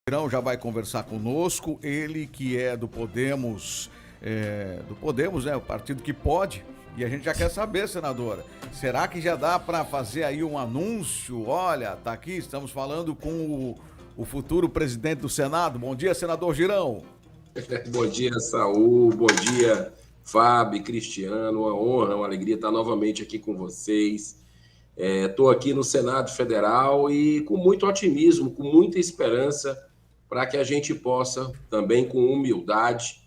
Girão já vai conversar conosco, ele que é do Podemos, né, o partido que pode, e a gente já quer saber, senadora, será que já dá para fazer aí um anúncio? Olha, tá aqui, estamos falando com o futuro presidente do Senado. Bom dia, senador Girão. Bom dia, Saul, bom dia, Fábio, Cristiano, uma honra, uma alegria estar novamente aqui com vocês. Estou aqui no Senado Federal e com muito otimismo, com muita esperança para que a gente possa, também com humildade,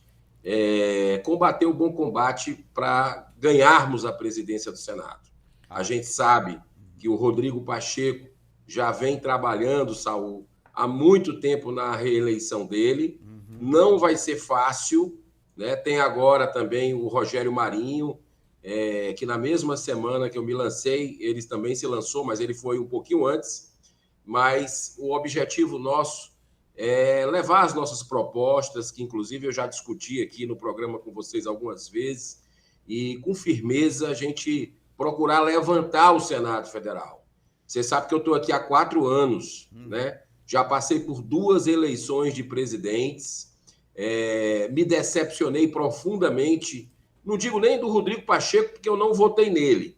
combater o bom combate para ganharmos a presidência do Senado. A gente sabe que o Rodrigo Pacheco já vem trabalhando, Saul, há muito tempo na reeleição dele. Não vai ser fácil, né? Tem agora também o Rogério Marinho, que na mesma semana que eu me lancei, ele também se lançou, mas ele foi um pouquinho antes. Mas o objetivo nosso é levar as nossas propostas, que inclusive eu já discuti aqui no programa com vocês algumas vezes, e com firmeza a gente procurar levantar o Senado Federal. Você sabe que eu estou aqui há 4 anos, né? Já passei por 2 eleições de presidentes, me decepcionei profundamente, não digo nem do Rodrigo Pacheco, porque eu não votei nele,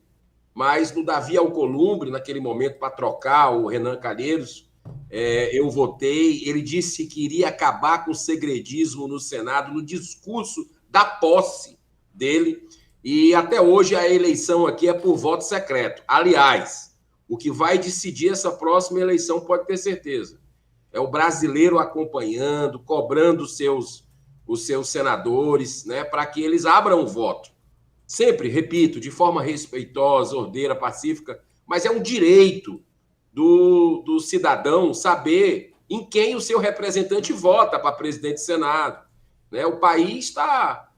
mas no Davi Alcolumbre, naquele momento, para trocar o Renan Calheiros, eu votei. Ele disse que iria acabar com o segredismo no Senado, no discurso da posse dele, e até hoje a eleição aqui é por voto secreto. Aliás, o que vai decidir essa próxima eleição, pode ter certeza, é o brasileiro acompanhando, cobrando os seus senadores, né, para que eles abram o voto. Sempre, repito, de forma respeitosa, ordeira, pacífica, mas é um direito do cidadão saber em quem o seu representante vota para presidente do Senado, né? O país está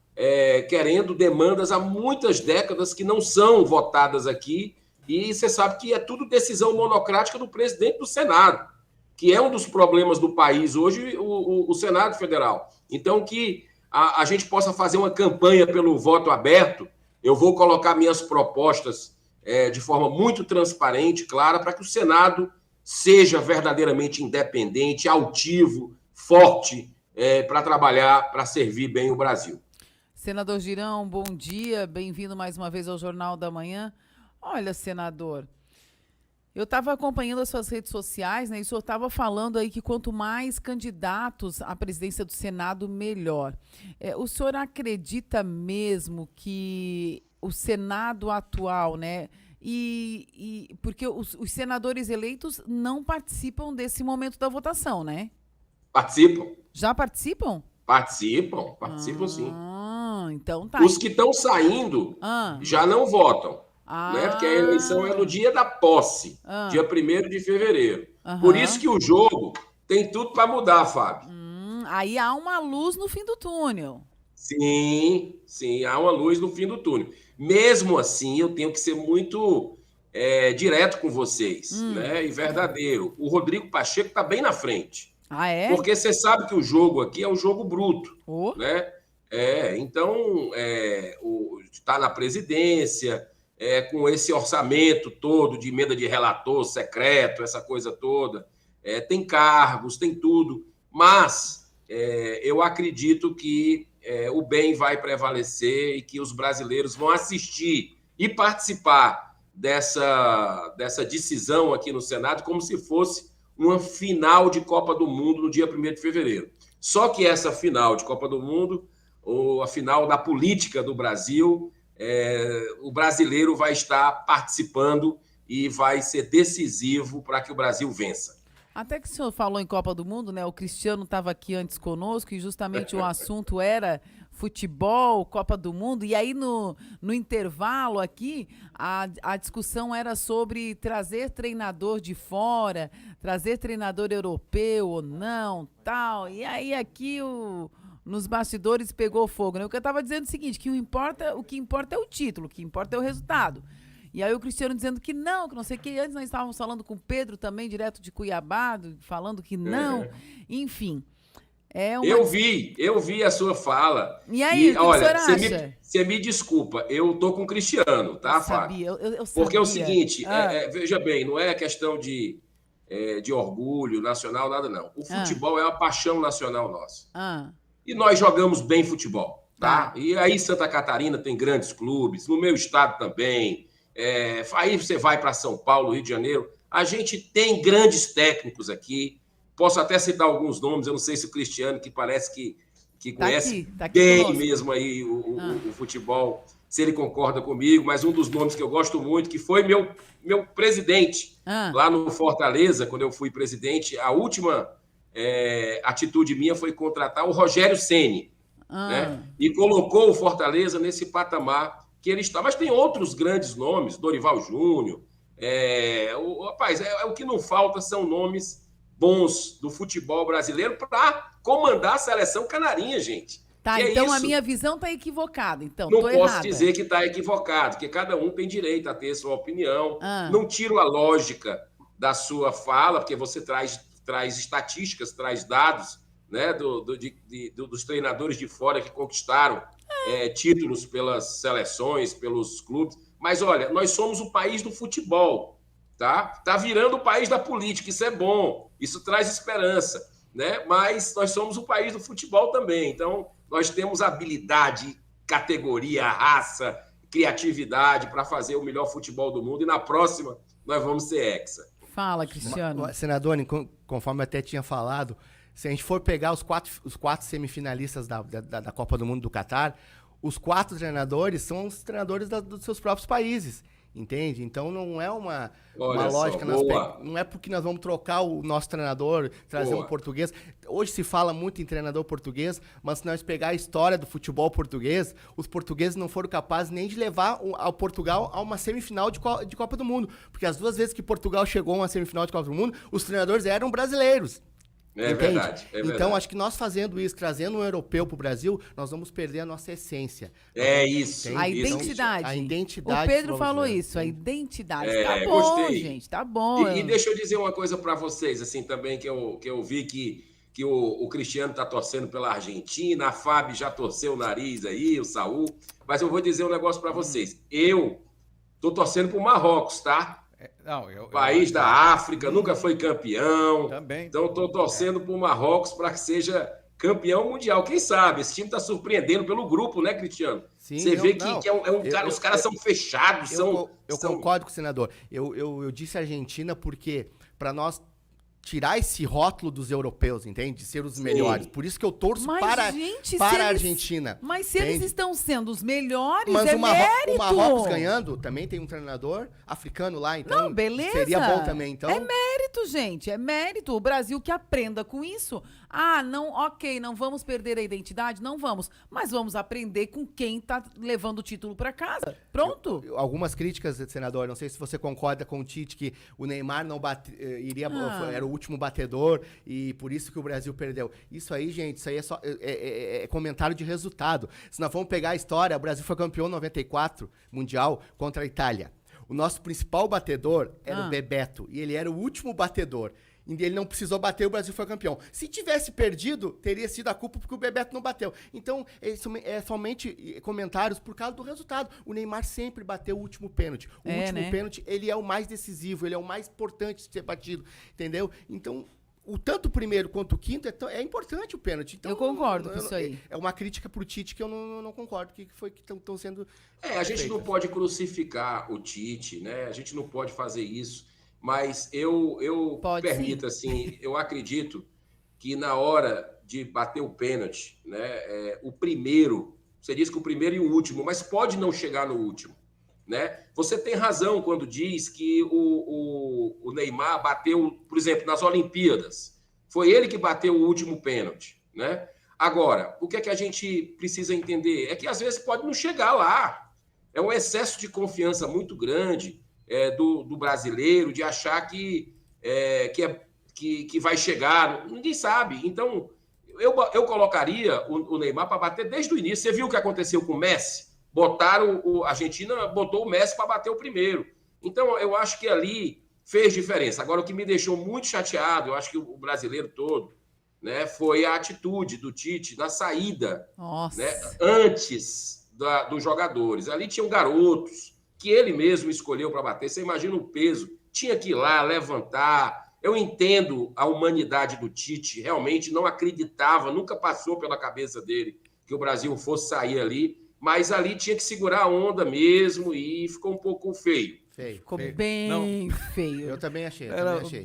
querendo demandas há muitas décadas que não são votadas aqui, e você sabe que é tudo decisão monocrática do presidente do Senado, que é um dos problemas do país hoje, o Senado Federal. Então, que a gente possa fazer uma campanha pelo voto aberto. Eu vou colocar minhas propostas de forma muito transparente, clara, para que o Senado seja verdadeiramente independente, altivo, forte, para trabalhar, para servir bem o Brasil. Senador Girão, bom dia, bem-vindo mais uma vez ao Jornal da Manhã. Olha, senador, eu estava acompanhando as suas redes sociais, né? E o senhor estava falando aí que quanto mais candidatos à presidência do Senado, melhor. O senhor acredita mesmo que o Senado atual, né? Porque os senadores eleitos não participam desse momento da votação, né? Participam. Já participam? Participam sim. Então tá. Os que estão saindo já não votam. Né? Porque a eleição é no dia da posse, dia 1º de fevereiro. Por isso que o jogo tem tudo para mudar, Fábio. Aí há uma luz no fim do túnel. Sim, há uma luz no fim do túnel. Mesmo assim, eu tenho que ser muito direto com vocês, né? E verdadeiro. O Rodrigo Pacheco está bem na frente. Ah, é? Porque você sabe que o jogo aqui é um jogo bruto, né? Então, está na presidência, com esse orçamento todo de emenda de relator secreto, essa coisa toda, tem cargos, tem tudo, mas eu acredito que o bem vai prevalecer e que os brasileiros vão assistir e participar dessa decisão aqui no Senado como se fosse uma final de Copa do Mundo no dia 1º de fevereiro. Só que essa final de Copa do Mundo, ou a final da política do Brasil, o brasileiro vai estar participando e vai ser decisivo para que o Brasil vença. Até que o senhor falou em Copa do Mundo, né? O Cristiano estava aqui antes conosco e justamente o assunto era futebol, Copa do Mundo. E aí no intervalo aqui, a discussão era sobre trazer treinador de fora, trazer treinador europeu ou não, tal. E aí aqui nos bastidores pegou fogo, né? O que eu estava dizendo é o seguinte, que o que importa é o título, o que importa é o resultado. E aí o Cristiano dizendo que não sei o que. Antes nós estávamos falando com o Pedro também, direto de Cuiabá, falando que não. Enfim. Eu vi a sua fala. E aí, o que olha, o senhor acha? Você me desculpa, eu tô com o Cristiano, tá, Fábio? Eu sabia. Porque é o seguinte, veja bem, não é questão de de orgulho nacional, nada não. O futebol é uma paixão nacional nossa. Ah. E nós jogamos bem futebol, tá? E aí Santa Catarina tem grandes clubes, no meu estado também. Aí você vai para São Paulo, Rio de Janeiro. A gente tem grandes técnicos aqui. Posso até citar alguns nomes, eu não sei se o Cristiano, que parece que conhece tá aqui bem conosco. mesmo aí o futebol, se ele concorda comigo, mas um dos nomes que eu gosto muito, que foi meu presidente lá no Fortaleza, quando eu fui presidente, a última atitude minha foi contratar o Rogério Ceni, né? E colocou o Fortaleza nesse patamar que ele está. Mas tem outros grandes nomes, Dorival Júnior. Rapaz, o que não falta são nomes bons do futebol brasileiro para comandar a seleção canarinha, gente. Tá, então a minha visão está equivocada. Então, não posso dizer que está equivocado, porque cada um tem direito a ter sua opinião. Não tiro a lógica da sua fala, porque você traz estatísticas, traz dados, né, dos treinadores de fora que conquistaram títulos pelas seleções, pelos clubes. Mas, olha, nós somos o país do futebol, tá? Tá virando o país da política, isso é bom, isso traz esperança, né? Mas nós somos o país do futebol também, então nós temos habilidade, categoria, raça, criatividade para fazer o melhor futebol do mundo e na próxima nós vamos ser hexa. Fala, Cristiano. Senador, conforme eu até tinha falado, se a gente for pegar os quatro semifinalistas da Copa do Mundo do Catar, os 4 treinadores são os treinadores dos seus próprios países, entende? Então não é uma lógica, não é porque nós vamos trocar o nosso treinador, trazer um português. Hoje se fala muito em treinador português, mas se nós pegar a história do futebol português, os portugueses não foram capazes nem de levar o Portugal a uma semifinal de Copa do Mundo, porque as 2 vezes que Portugal chegou a uma semifinal de Copa do Mundo, os treinadores eram brasileiros. É verdade. Então, acho que nós fazendo isso, trazendo um europeu para o Brasil, nós vamos perder a nossa essência. Isso. A identidade. A identidade. O Pedro falou isso, a identidade. Tá bom, gostei. Gente, tá bom. E deixa eu dizer uma coisa para vocês, assim, também, que eu vi que o Cristiano está torcendo pela Argentina, a Fábio já torceu o nariz aí, o Saul. Mas eu vou dizer um negócio para vocês. Eu tô torcendo pro Marrocos, tá? País da África, nunca foi campeão. Também. Então, estou torcendo para o Marrocos para que seja campeão mundial. Quem sabe? Esse time está surpreendendo pelo grupo, né, Cristiano? Sim, você vê que é um cara, os caras são fechados. Eu concordo com o senador. Eu disse Argentina porque, para nós tirar esse rótulo dos europeus, entende? De ser os melhores. Por isso que eu torço para a Argentina. Mas se eles estão sendo os melhores, mas mérito. O Marrocos ganhando, também tem um treinador africano lá, então não, beleza. Seria bom também. Então... É mérito, gente, é mérito. O Brasil que aprenda com isso. Não vamos perder a identidade? Não vamos. Mas vamos aprender com quem tá levando o título para casa. Pronto. Algumas críticas, senador, não sei se você concorda com o Tite que o Neymar não era o último batedor e por isso que o Brasil perdeu. Isso aí, gente, isso aí é só comentário de resultado. Se nós vamos pegar a história, o Brasil foi campeão em 94 mundial contra a Itália. O nosso principal batedor era o Bebeto e ele era o último batedor. Ele não precisou bater, o Brasil foi campeão. Se tivesse perdido, teria sido a culpa porque o Bebeto não bateu. Então, é somente comentários por causa do resultado. O Neymar sempre bateu o último pênalti. O último pênalti, ele é o mais decisivo, ele é o mais importante de ser batido, entendeu? Então, tanto o primeiro quanto o quinto é importante o pênalti. Então, eu concordo com isso aí. É uma crítica pro Tite que eu não concordo, que estão sendo... a gente não pode crucificar o Tite, né? A gente não pode fazer isso. Mas eu permito, assim, eu acredito que na hora de bater o pênalti, né, o primeiro, você diz que o primeiro e o último, mas pode não chegar no último, né? Você tem razão quando diz que o Neymar bateu, por exemplo, nas Olimpíadas. Foi ele que bateu o último pênalti, né? Agora, o que é que a gente precisa entender? É que às vezes pode não chegar lá. É um excesso de confiança muito grande do brasileiro, de achar que vai chegar. Ninguém sabe. Então, eu colocaria o Neymar para bater desde o início. Você viu o que aconteceu com o Messi? A Argentina botou o Messi para bater o primeiro. Então, eu acho que ali fez diferença. Agora, o que me deixou muito chateado, eu acho que o brasileiro todo, né, foi a atitude do Tite na saída, né, antes dos jogadores. Ali tinham garotos que ele mesmo escolheu para bater. Você imagina o peso. Tinha que ir lá, levantar, Eu entendo a humanidade do Tite, realmente não acreditava, nunca passou pela cabeça dele que o Brasil fosse sair ali, mas ali tinha que segurar a onda mesmo e ficou um pouco feio. Ficou bem feio. Eu também achei,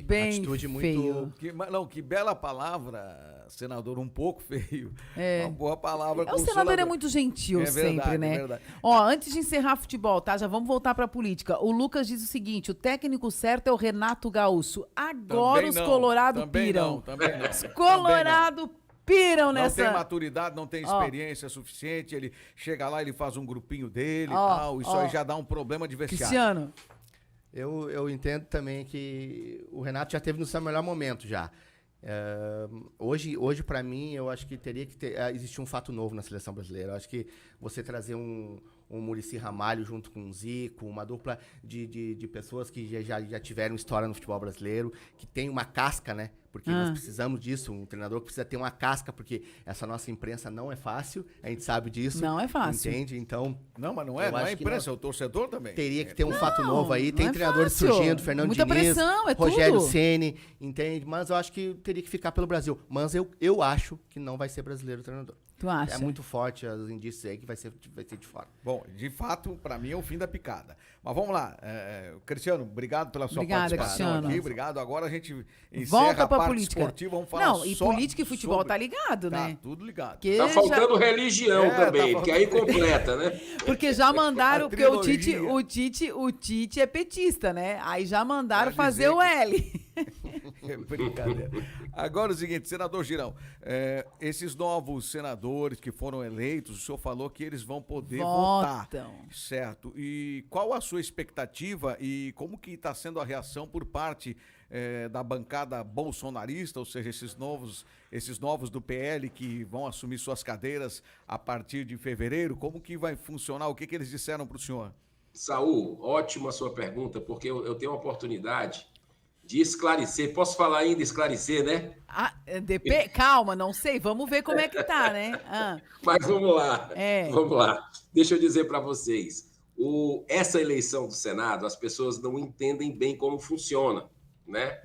Bem atitude feio. muito... Que bela palavra, senador, um pouco feio. É. Uma boa palavra. O senador é muito gentil sempre, né? É verdade. Ó, antes de encerrar futebol, tá? Já vamos voltar pra política. O Lucas diz o seguinte, o técnico certo é o Renato Gaúcho. Agora os Colorado piram. Também não. Os Colorado piram nessa... Não tem maturidade, não tem experiência suficiente, ele chega lá, ele faz um grupinho dele e tal, isso aí já dá um problema de vestiário. Cristiano. Eu entendo também que o Renato já teve no seu melhor momento já. Hoje para mim, eu acho que teria que existir um fato novo na seleção brasileira. Eu acho que você trazer um Muricy Ramalho junto com o Zico, uma dupla de pessoas que já tiveram história no futebol brasileiro, que tem uma casca, né? Porque nós precisamos disso, um treinador precisa ter uma casca, porque essa nossa imprensa não é fácil, a gente sabe disso. Não é fácil. Entende? Então... Não, mas não é a imprensa, é o torcedor também. Teria que ter um fato novo aí. Tem é treinadores fácil. surgindo, Fernando Muita Diniz, pressão, é Rogério tudo. Ceni, entende? Mas eu acho que teria que ficar pelo Brasil. Mas eu acho que não vai ser brasileiro o treinador. Tu acha? É muito forte os indícios aí que vai ser de fora. Bom, de fato, para mim é o fim da picada. Mas vamos lá. Cristiano, obrigado pela sua Obrigada, participação Cristiano. aqui. Obrigado. Agora a gente encerra Volta a pra parte política. esportiva. Vamos falar Não, e só política e futebol sobre... tá ligado, né? Tá tudo ligado. Que Tá faltando já... religião também, porque aí completa, né? Porque já mandaram, porque trilogia. o Tite é petista, né? Aí já mandaram Pra fazer dizer o L. É brincadeira. Agora é o seguinte, senador Girão, esses novos senadores que foram eleitos, o senhor falou que eles vão poder votar, certo? E qual a sua expectativa e como que está sendo a reação por parte da bancada bolsonarista, ou seja, esses novos do PL que vão assumir suas cadeiras a partir de fevereiro? Como que vai funcionar? O que eles disseram para o senhor? Saul, ótima a sua pergunta, porque eu tenho a oportunidade de esclarecer. Posso falar ainda esclarecer, né? Calma, não sei. Vamos ver como é que tá, né? Mas vamos lá. Vamos lá. Deixa eu dizer para vocês. Essa eleição do Senado, as pessoas não entendem bem como funciona, né?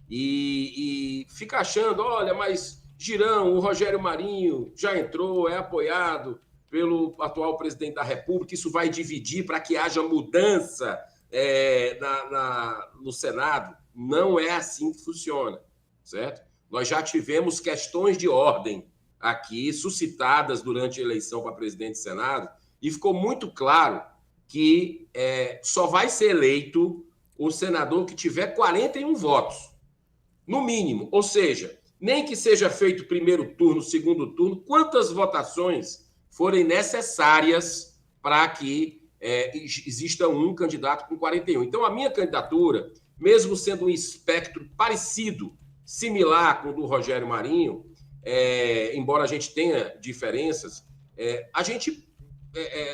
E fica achando, olha, mas Girão, o Rogério Marinho já entrou, é apoiado pelo atual presidente da República, isso vai dividir para que haja mudança no Senado. Não é assim que funciona, certo? Nós já tivemos questões de ordem aqui suscitadas durante a eleição para presidente do Senado e ficou muito claro que só vai ser eleito o senador que tiver 41 votos, no mínimo. Ou seja, nem que seja feito primeiro turno, segundo turno, quantas votações forem necessárias para que exista um candidato com 41. Então, a minha candidatura, mesmo sendo um espectro parecido, similar com o do Rogério Marinho, embora a gente tenha diferenças, a gente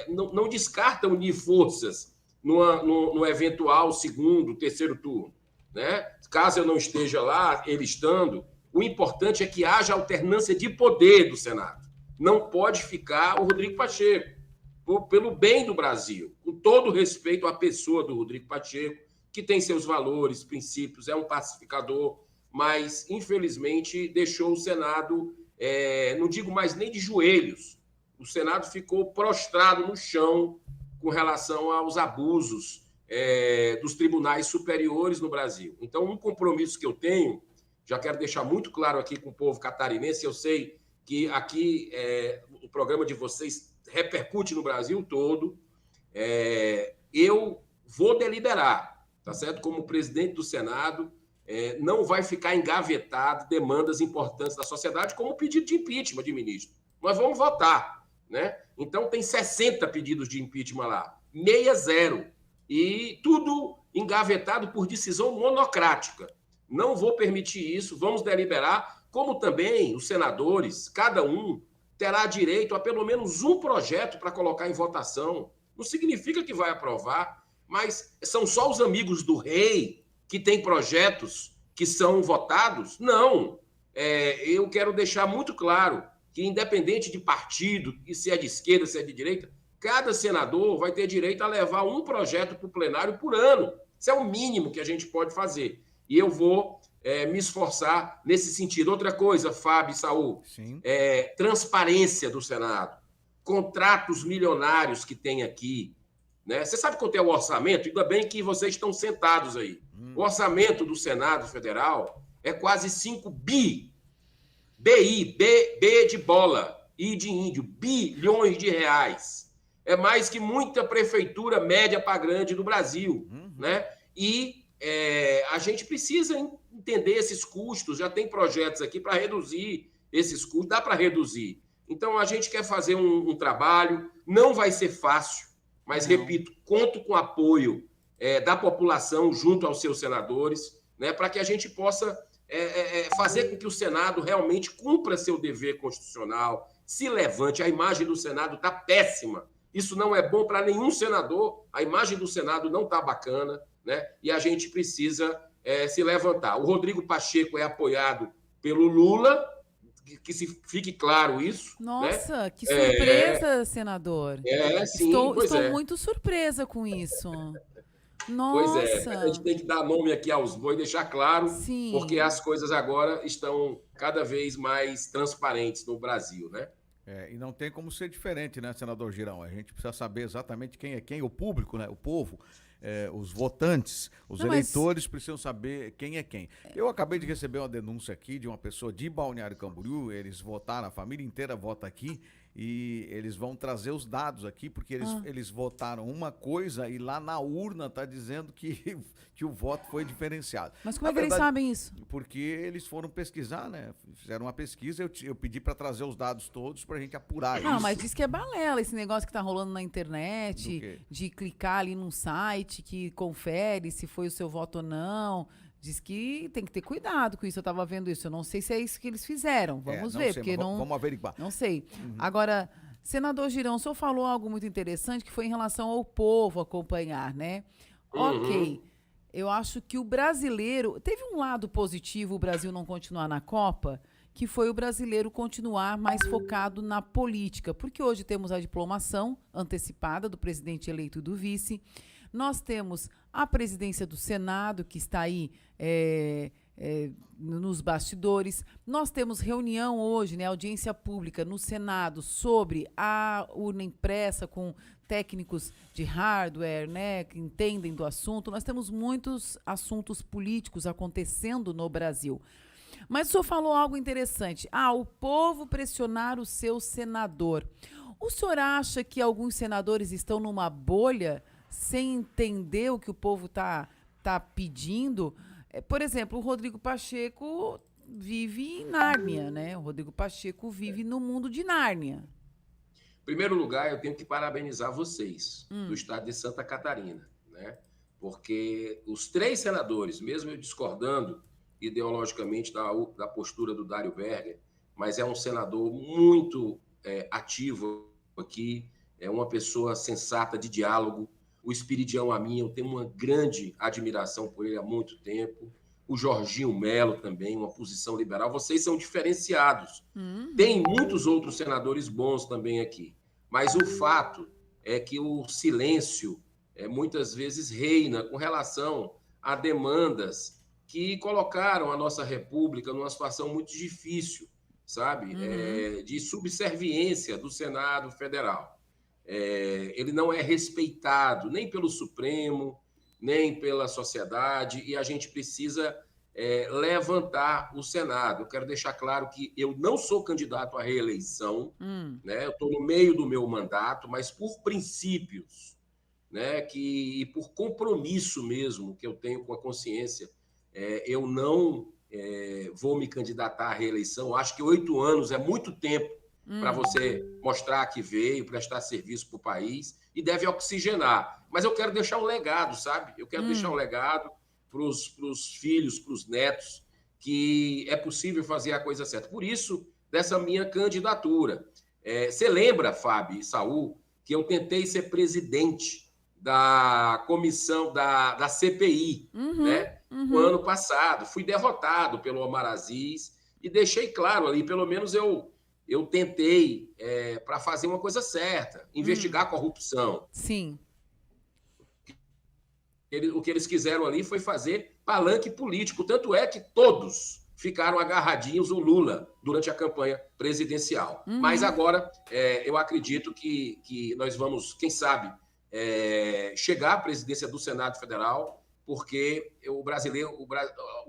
não descarta unir forças no eventual segundo, terceiro turno, né? Caso eu não esteja lá, ele estando, o importante é que haja alternância de poder do Senado. Não pode ficar o Rodrigo Pacheco, pelo bem do Brasil, com todo respeito à pessoa do Rodrigo Pacheco, que tem seus valores, princípios, é um pacificador, mas, infelizmente, deixou o Senado, não digo mais nem de joelhos, o Senado ficou prostrado no chão com relação aos abusos dos tribunais superiores no Brasil. Então, um compromisso que eu tenho, já quero deixar muito claro aqui com o povo catarinense, eu sei que aqui o programa de vocês repercute no Brasil todo, eu vou deliberar, tá certo? Como presidente do Senado, não vai ficar engavetado demandas importantes da sociedade, como o pedido de impeachment de ministro. Nós vamos votar, né? Então, tem 60 pedidos de impeachment lá, 60, e tudo engavetado por decisão monocrática. Não vou permitir isso, vamos deliberar, como também os senadores, cada um terá direito a pelo menos um projeto para colocar em votação. Não significa que vai aprovar, mas são só os amigos do rei que têm projetos que são votados? Não. Eu quero deixar muito claro que, independente de partido, e se é de esquerda, se é de direita, cada senador vai ter direito a levar um projeto para o plenário por ano. Isso é o mínimo que a gente pode fazer. E eu vou me esforçar nesse sentido. Outra coisa, Fábio e Saul, Sim. Transparência do Senado, contratos milionários que tem aqui, né? Você sabe quanto é o orçamento? Ainda bem que vocês estão sentados aí. O orçamento do Senado Federal é quase 5 bi. B de bola, I de índio, bilhões de reais. É mais que muita prefeitura média para grande do Brasil, né? E a gente precisa entender esses custos. Já tem projetos aqui para reduzir esses custos, dá para reduzir. Então, a gente quer fazer um trabalho, não vai ser fácil, mas, repito, conto com o apoio da população junto aos seus senadores, né, para que a gente possa fazer com que o Senado realmente cumpra seu dever constitucional, se levante. A imagem do Senado está péssima. Isso não é bom para nenhum senador. A imagem do Senado não está bacana, né? E a gente precisa se levantar. O Rodrigo Pacheco é apoiado pelo Lula, que se fique claro isso. Nossa, né? que surpresa, senador. Sim, estou muito surpresa com isso. Nossa. Pois a gente tem que dar nome aqui aos bois, deixar claro, Sim. Porque as coisas agora estão cada vez mais transparentes no Brasil, né? E não tem como ser diferente, né, senador Girão? A gente precisa saber exatamente quem é quem, o público, né? O povo, os votantes, os eleitores precisam saber quem é quem. Eu acabei de receber uma denúncia aqui de uma pessoa de Balneário Camboriú, eles votaram, a família inteira vota aqui, e eles vão trazer os dados aqui, porque eles votaram uma coisa e lá na urna está dizendo que o voto foi diferenciado. Mas como é que eles sabem isso? Porque eles foram pesquisar, né? Fizeram uma pesquisa, eu pedi para trazer os dados todos para a gente apurar isso. Não, mas diz que é balela esse negócio que tá rolando na internet, de clicar ali num site que confere se foi o seu voto ou não. Diz que tem que ter cuidado com isso. Eu estava vendo isso. Eu não sei se é isso que eles fizeram. Vamos ver, sei, porque não. Vamos averiguar. Não sei. Agora, senador Girão, o senhor falou algo muito interessante que foi em relação ao povo acompanhar, né? Ok. Eu acho que o brasileiro. Teve um lado positivo o Brasil não continuar na Copa, que foi o brasileiro continuar mais focado na política. Porque hoje temos a diplomação antecipada do presidente eleito e do vice. Nós temos a presidência do Senado, que está aí nos bastidores. Nós temos reunião hoje, né, audiência pública no Senado sobre a urna impressa com técnicos de hardware, né, que entendem do assunto. Nós temos muitos assuntos políticos acontecendo no Brasil. Mas o senhor falou algo interessante. O povo pressionar o seu senador. O senhor acha que alguns senadores estão numa bolha sem entender o que o povo tá pedindo? Por exemplo, o Rodrigo Pacheco vive em Nárnia, né? O Rodrigo Pacheco vive no mundo de Nárnia. Em primeiro lugar, eu tenho que parabenizar vocês, do estado de Santa Catarina, né? Porque os 3 senadores, mesmo eu discordando ideologicamente da postura do Dário Berger, mas é um senador muito ativo aqui, é uma pessoa sensata de diálogo. O Espiridião Amin, eu tenho uma grande admiração por ele há muito tempo. O Jorginho Melo também, uma posição liberal. Vocês são diferenciados. Tem muitos outros senadores bons também aqui. Mas o fato é que o silêncio muitas vezes reina com relação a demandas que colocaram a nossa República numa situação muito difícil, sabe? De subserviência do Senado Federal. Ele não é respeitado nem pelo Supremo, nem pela sociedade, e a gente precisa levantar o Senado. Eu quero deixar claro que eu não sou candidato à reeleição, né? Eu estou no meio do meu mandato, mas por princípios, né? E por compromisso mesmo que eu tenho com a consciência, eu não vou me candidatar à reeleição. Acho que 8 anos é muito tempo para você mostrar que veio, prestar serviço para o país, e deve oxigenar. Mas eu quero deixar um legado, sabe? Eu quero deixar um legado para os filhos, para os netos, que é possível fazer a coisa certa. Por isso, dessa minha candidatura. Você lembra, Fábio e Saul, que eu tentei ser presidente da comissão da CPI, né? No ano passado. Fui derrotado pelo Omar Aziz e deixei claro ali, pelo menos eu tentei para fazer uma coisa certa, investigar a corrupção. Sim. O que eles quiseram ali foi fazer palanque político. Tanto é que todos ficaram agarradinhos o Lula durante a campanha presidencial. Mas agora eu acredito que nós vamos, quem sabe, chegar à presidência do Senado Federal, porque o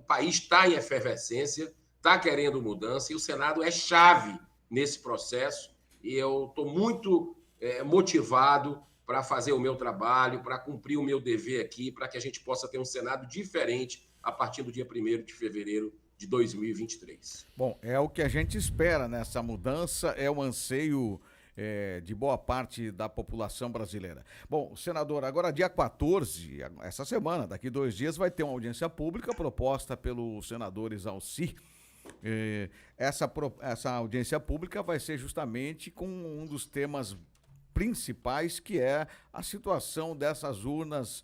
país está em efervescência, está querendo mudança, e o Senado é chave nesse processo, e eu estou muito motivado para fazer o meu trabalho, para cumprir o meu dever aqui, para que a gente possa ter um Senado diferente a partir do dia 1º de fevereiro de 2023. Bom, é o que a gente espera nessa mudança, é um anseio de boa parte da população brasileira. Bom, senador, agora dia 14, essa semana, daqui 2 dias, vai ter uma audiência pública proposta pelo senador Exalci. Essa audiência pública vai ser justamente com um dos temas principais, que é a situação dessas urnas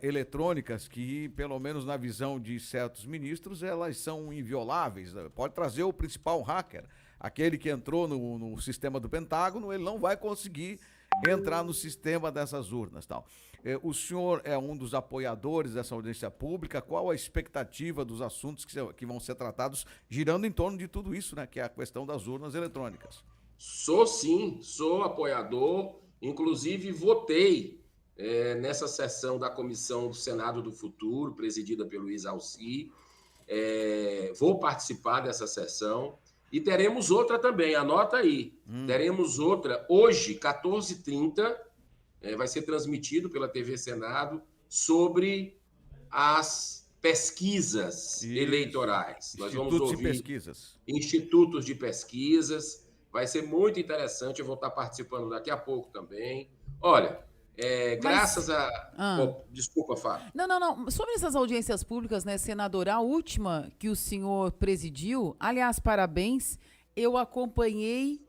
eletrônicas, que, pelo menos na visão de certos ministros, elas são invioláveis. Pode trazer o principal hacker, aquele que entrou no sistema do Pentágono, ele não vai conseguir entrar no sistema dessas urnas, tal. O senhor é um dos apoiadores dessa audiência pública. Qual a expectativa dos assuntos que vão ser tratados girando em torno de tudo isso, né, que é a questão das urnas eletrônicas? Sou apoiador, inclusive votei nessa sessão da Comissão do Senado do Futuro, presidida pelo Exalci. Vou participar dessa sessão e teremos outra também, anota aí. Teremos outra hoje, 14h30, vai ser transmitido pela TV Senado, sobre as pesquisas eleitorais. Nós vamos ouvir institutos de pesquisas. Vai ser muito interessante, eu vou estar participando daqui a pouco também. Olha, graças a... Desculpa, Fábio. Não. Sobre essas audiências públicas, né, senador, a última que o senhor presidiu, aliás, parabéns, eu acompanhei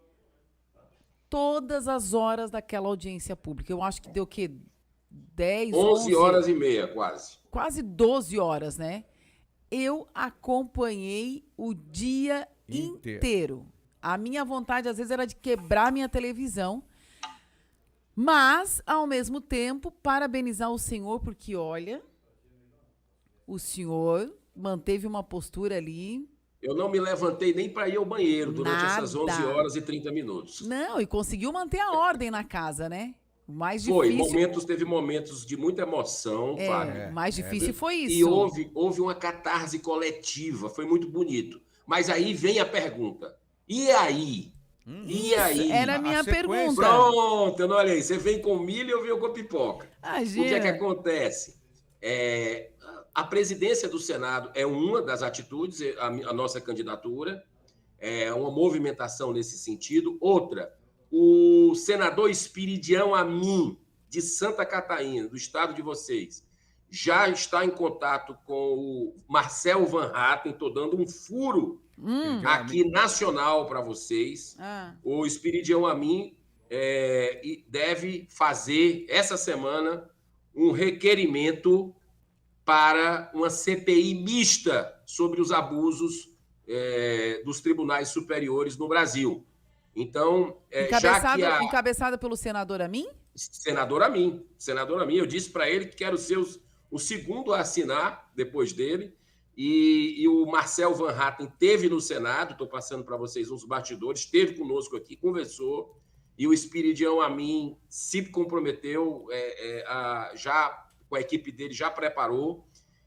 todas as horas daquela audiência pública. Eu acho que deu o quê? 11 horas e meia, quase. Quase 12 horas, né? Eu acompanhei o dia inteiro. A minha vontade, às vezes, era de quebrar minha televisão. Mas, ao mesmo tempo, parabenizar o senhor, porque, olha, o senhor manteve uma postura ali. Eu não me levantei nem para ir ao banheiro durante essas 11 horas e 30 minutos. Não, e conseguiu manter a ordem na casa, né? O mais difícil... Teve momentos de muita emoção, Fábio. O mais difícil foi isso. E houve uma catarse coletiva, foi muito bonito. Mas aí vem a pergunta. E aí? E aí? Era a minha pergunta. Pronto, olha aí. Você vem com milho e eu venho com pipoca. Imagina. O que é que acontece? A presidência do Senado é uma das atitudes, a nossa candidatura, é uma movimentação nesse sentido. Outra, o senador Espiridião Amin, de Santa Catarina, do estado de vocês, já está em contato com o Marcel Van Hatten. Estou dando um furo aqui nacional para vocês. O Espiridião Amin deve fazer, essa semana, um requerimento para uma CPI mista sobre os abusos dos tribunais superiores no Brasil. Então, encabeçada pelo senador Amin? Senador Amin. Eu disse para ele que quero ser o segundo a assinar depois dele. E o Marcel Van Hatten esteve no Senado, estou passando para vocês uns bastidores, esteve conosco aqui, conversou, e o Espiridião Amin se comprometeu, já com a equipe dele, já preparou.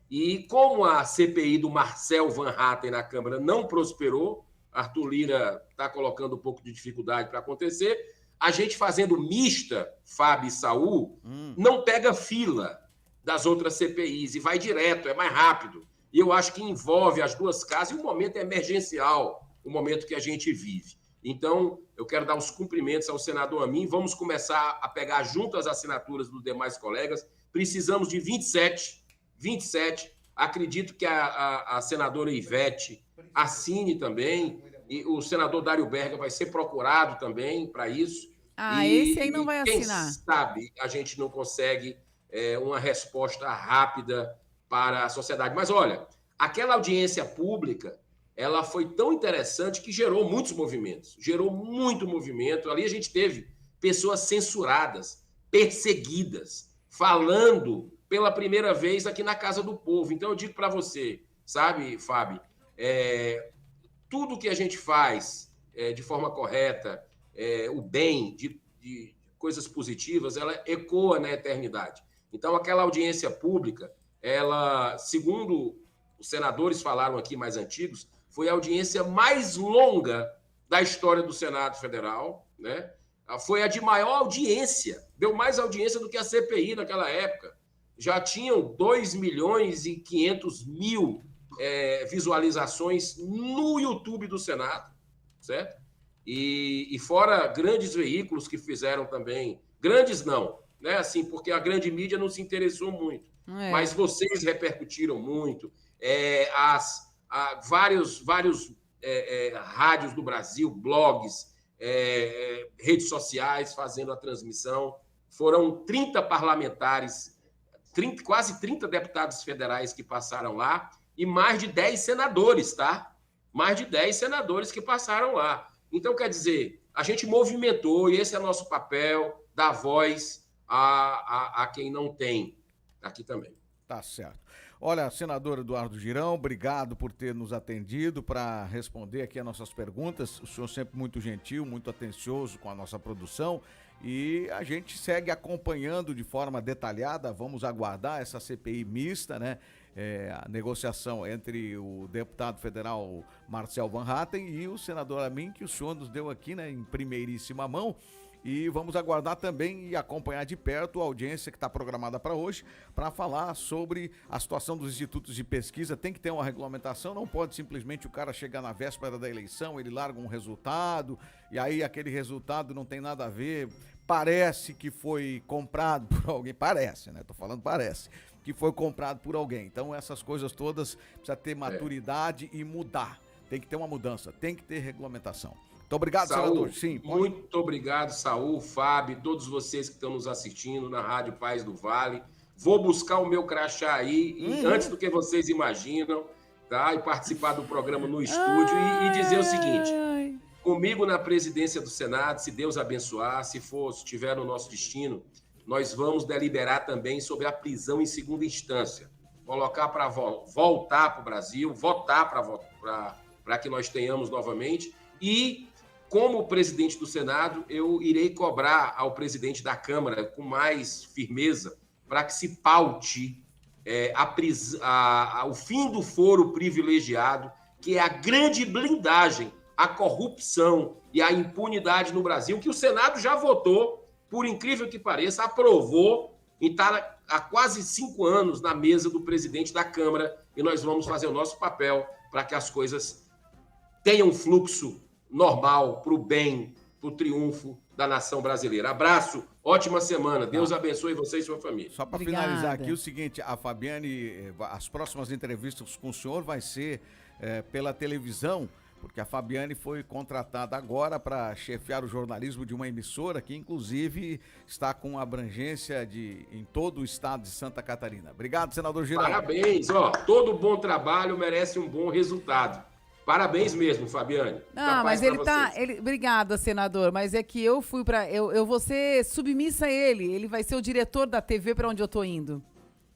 E como a CPI do Marcel Van Hatten na Câmara não prosperou, Arthur Lira está colocando um pouco de dificuldade para acontecer, a gente fazendo mista, Fábio e Saul, não pega fila das outras CPIs e vai direto, é mais rápido. E eu acho que envolve as duas casas, e o momento é emergencial, o momento que a gente vive. Então, eu quero dar os cumprimentos ao senador Amin. Vamos começar a pegar junto as assinaturas dos demais colegas. Precisamos de 27. Acredito que a senadora Ivete assine também. E o senador Dário Berga vai ser procurado também para isso. Esse aí não vai assinar. Quem sabe a gente não consegue uma resposta rápida para a sociedade. Mas, olha, aquela audiência pública, ela foi tão interessante que gerou muitos movimentos. Gerou muito movimento. Ali a gente teve pessoas censuradas, perseguidas, falando pela primeira vez aqui na Casa do Povo. Então, eu digo para você, sabe, Fábio, tudo que a gente faz de forma correta, o bem, de coisas positivas, ela ecoa na eternidade. Então, aquela audiência pública, ela, segundo os senadores falaram aqui mais antigos, foi a audiência mais longa da história do Senado Federal, né? Foi a de maior audiência, deu mais audiência do que a CPI naquela época. Já tinham 2.500.000 visualizações no YouTube do Senado, certo? E fora grandes veículos que fizeram também, grandes não, né? Assim, porque a grande mídia não se interessou muito, mas vocês repercutiram muito, vários rádios do Brasil, blogs, redes sociais fazendo a transmissão. Foram 30 parlamentares, quase 30 deputados federais que passaram lá e mais de 10 senadores, tá? Mais de 10 senadores que passaram lá. Então, quer dizer, a gente movimentou, e esse é nosso papel, dar voz a quem não tem aqui também. Tá certo. Olha, senador Eduardo Girão, obrigado por ter nos atendido para responder aqui as nossas perguntas. O senhor sempre muito gentil, muito atencioso com a nossa produção e a gente segue acompanhando de forma detalhada. Vamos aguardar essa CPI mista, né? A negociação entre o deputado federal Marcel Van Hatten e o senador Amin, que o senhor nos deu aqui, né, em primeiríssima mão. E vamos aguardar também e acompanhar de perto a audiência que está programada para hoje, para falar sobre a situação dos institutos de pesquisa. Tem que ter uma regulamentação, não pode simplesmente o cara chegar na véspera da eleição, ele larga um resultado, e aí aquele resultado não tem nada a ver, parece que foi comprado por alguém, parece, né? Tô falando parece, que foi comprado por alguém. Então essas coisas todas precisa ter maturidade e mudar. Tem que ter uma mudança, tem que ter regulamentação. Muito obrigado, Saul, senador. Sim, muito obrigado, Saul, Fábio, todos vocês que estão nos assistindo na Rádio Paz do Vale. Vou buscar o meu crachá aí, antes do que vocês imaginam, tá? E participar do programa no estúdio e dizer o seguinte: comigo na presidência do Senado, se Deus abençoar, se estiver no nosso destino, nós vamos deliberar também sobre a prisão em segunda instância. Colocar para voltar para o Brasil, votar para que nós tenhamos novamente. E, como presidente do Senado, eu irei cobrar ao presidente da Câmara com mais firmeza para que se paute o fim do foro privilegiado, que é a grande blindagem à corrupção e à impunidade no Brasil, que o Senado já votou, por incrível que pareça, aprovou e está há quase 5 anos na mesa do presidente da Câmara, e nós vamos fazer o nosso papel para que as coisas tenham fluxo normal, para o bem, para o triunfo da nação brasileira. Abraço, ótima semana. Deus abençoe você e sua família. Só para finalizar aqui o seguinte, a Fabiane, as próximas entrevistas com o senhor vai ser pela televisão, porque a Fabiane foi contratada agora para chefiar o jornalismo de uma emissora que, inclusive, está com abrangência em todo o estado de Santa Catarina. Obrigado, senador Girão. Parabéns, todo bom trabalho merece um bom resultado. Parabéns mesmo, Fabiane. Não, mas ele tá... Obrigada, senador, mas é que eu fui para... Eu vou ser submissa a ele. Ele vai ser o diretor da TV para onde eu tô indo.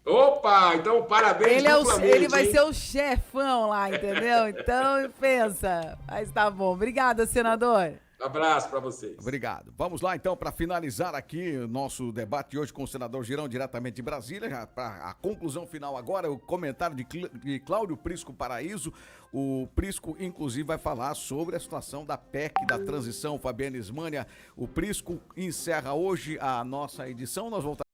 Opa, então parabéns ele vai ser o chefão lá, entendeu? Então, pensa. Mas tá bom. Obrigada, senador. Abraço para vocês. Obrigado. Vamos lá, então, para finalizar aqui o nosso debate de hoje com o senador Girão, diretamente de Brasília. Para a conclusão final agora, o comentário de Cláudio Prisco Paraíso. O Prisco, inclusive, vai falar sobre a situação da PEC, da transição. Fabiane Ismânia, o Prisco encerra hoje a nossa edição. Nós voltamos.